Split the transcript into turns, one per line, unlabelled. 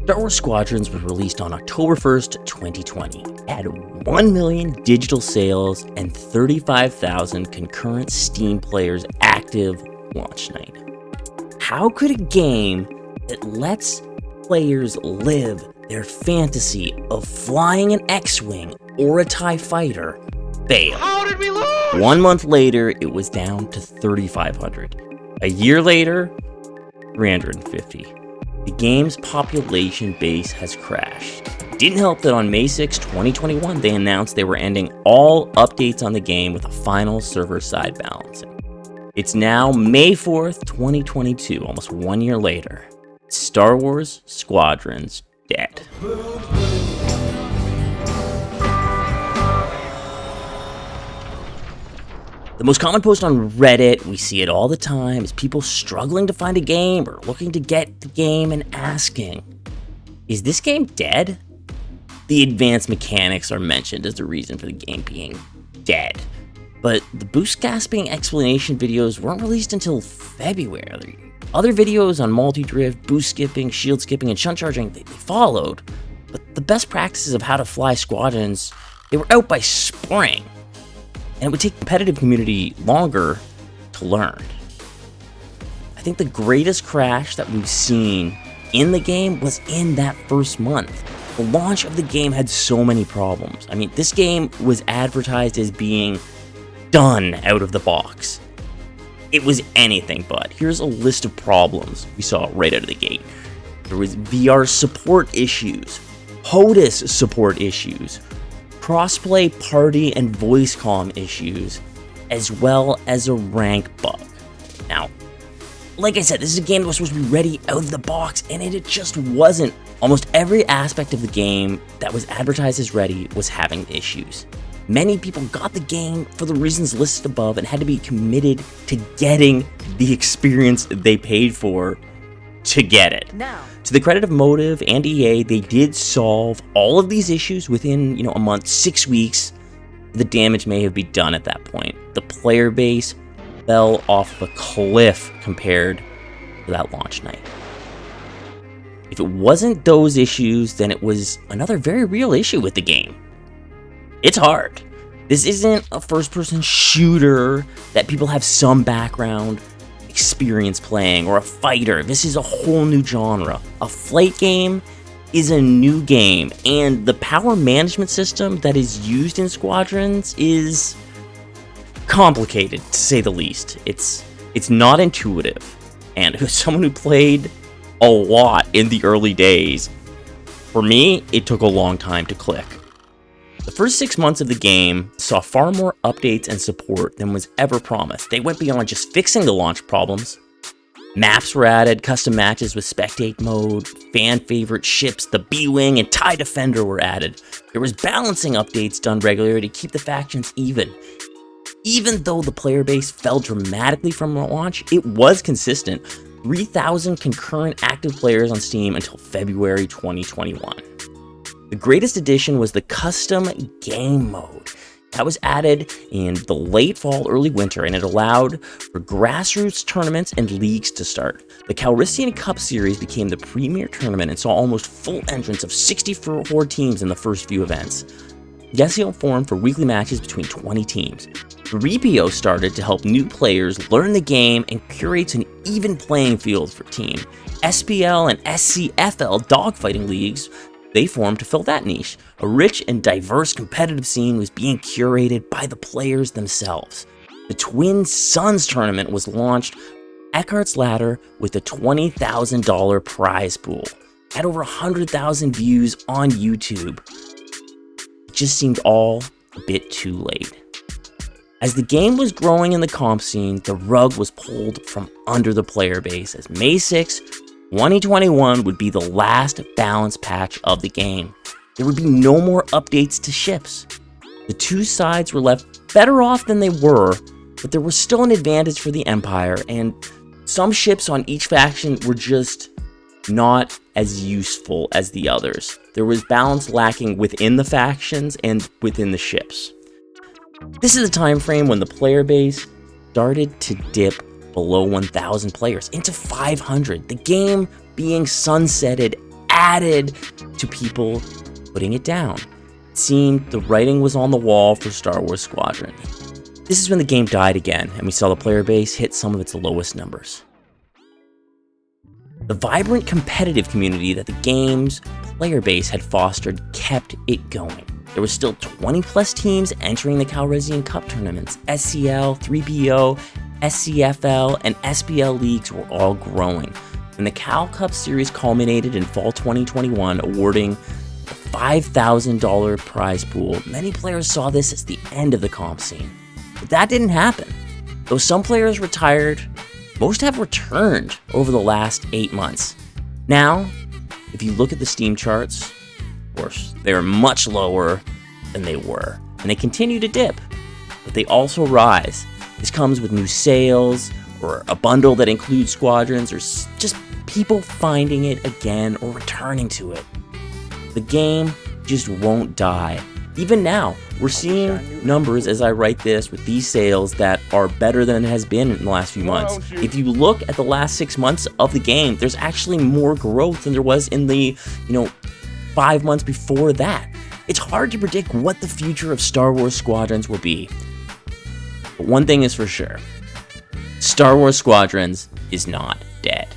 Star Wars Squadrons was released on October 1st, 2020. It had 1 million digital sales and 35,000 concurrent Steam players active launch night. How could a game that lets players live their fantasy of flying an X-Wing or a TIE fighter fail?
How did we lose?
1 month later, it was down to 3,500. A year later, 350. The game's population base has crashed. It didn't help that on May 6, 2021, they announced they were ending all updates on the game with a final server-side balancing. It's now May 4th, 2022, almost 1 year later. Star Wars Squadrons Dead. The most common post on Reddit, we see it all the time, is people struggling to find a game or looking to get the game and asking, is this game dead? The advanced mechanics are mentioned as the reason for the game being dead. But the boost gasping explanation videos weren't released until February. Other videos on multi-drift, boost skipping, shield skipping, and shunt charging, they followed. But the best practices of how to fly squadrons, they were out by spring. And it would take the competitive community longer to learn. I think the greatest crash that we've seen in the game was in that first month. The launch of the game had so many problems. I mean, this game was advertised as being done out of the box. It was anything but. Here's a list of problems we saw right out of the gate. There was VR support issues, HOTAS support issues, crossplay party and voice comm issues, as well as a rank bug. Now, like I said, this is a game that was supposed to be ready out of the box, and it just wasn't. Almost every aspect of the game that was advertised as ready was having issues. Many people got the game for the reasons listed above and had to be committed to getting the experience they paid for to get it.
Now,
to the credit of Motive and EA, they did solve all of these issues within, a month, 6 weeks. The damage may have been done at that point. The player base fell off a cliff compared to that launch night. If it wasn't those issues, then it was another very real issue with the game. It's hard. This isn't a first-person shooter that people have some background experience playing, or a fighter. This is a whole new genre. A flight game is a new game, and the power management system that is used in Squadrons is complicated, to say the least. It's not intuitive, and as someone who played a lot in the early days, for me, it took a long time to click. The first 6 months of the game saw far more updates and support than was ever promised. They went beyond just fixing the launch problems. Maps were added, custom matches with spectate mode, fan favorite ships, the B-Wing and TIE Defender were added. There was balancing updates done regularly to keep the factions even. Even though the player base fell dramatically from launch, it was consistent. 3,000 concurrent active players on Steam until February 2021. The greatest addition was the custom game mode. That was added in the late fall, early winter, and it allowed for grassroots tournaments and leagues to start. The Calrissian Cup Series became the premier tournament and saw almost full entrance of 64 teams in the first few events. Yesio formed for weekly matches between 20 teams. 3PO started to help new players learn the game and curates an even playing field for team. SPL and SCFL dogfighting leagues, they formed to fill that niche. A rich and diverse competitive scene was being curated by the players themselves. The Twin Suns tournament was launched Eckhart's Ladder with a $20,000 prize pool. Had over 100,000 views on YouTube. It just seemed all a bit too late. As the game was growing in the comp scene, the rug was pulled from under the player base as May 6, 2021 would be the last balance patch of the game. There would be no more updates to ships. The two sides were left better off than they were, but there was still an advantage for the Empire, and some ships on each faction were just not as useful as the others. There was balance lacking within the factions and within the ships. This is a time frame when the player base started to dip below 1,000 players into 500, the game being sunsetted added to people putting it down. It seemed the writing was on the wall for Star Wars Squadrons. This is when the game died again, and we saw the player base hit some of its lowest numbers. The vibrant competitive community that the game's player base had fostered kept it going. There were still 20 plus teams entering the Calrissian Cup tournaments. SCL, 3BO, SCFL, and SBL leagues were all growing. When the Cal Cup series culminated in fall 2021, awarding a $5,000 prize pool, many players saw this as the end of the comp scene. But that didn't happen. Though some players retired, most have returned over the last 8 months. Now, if you look at the Steam charts, of course, they are much lower than they were, and they continue to dip, but they also rise. This comes with new sales, or a bundle that includes Squadrons, or just people finding it again or returning to it. The game just won't die. Even now, we're seeing numbers as I write this with these sales that are better than it has been in the last few months. If you look at the last 6 months of the game, there's actually more growth than there was in the, 5 months before that. It's hard to predict what the future of Star Wars Squadrons will be. But one thing is for sure, Star Wars Squadrons is not dead.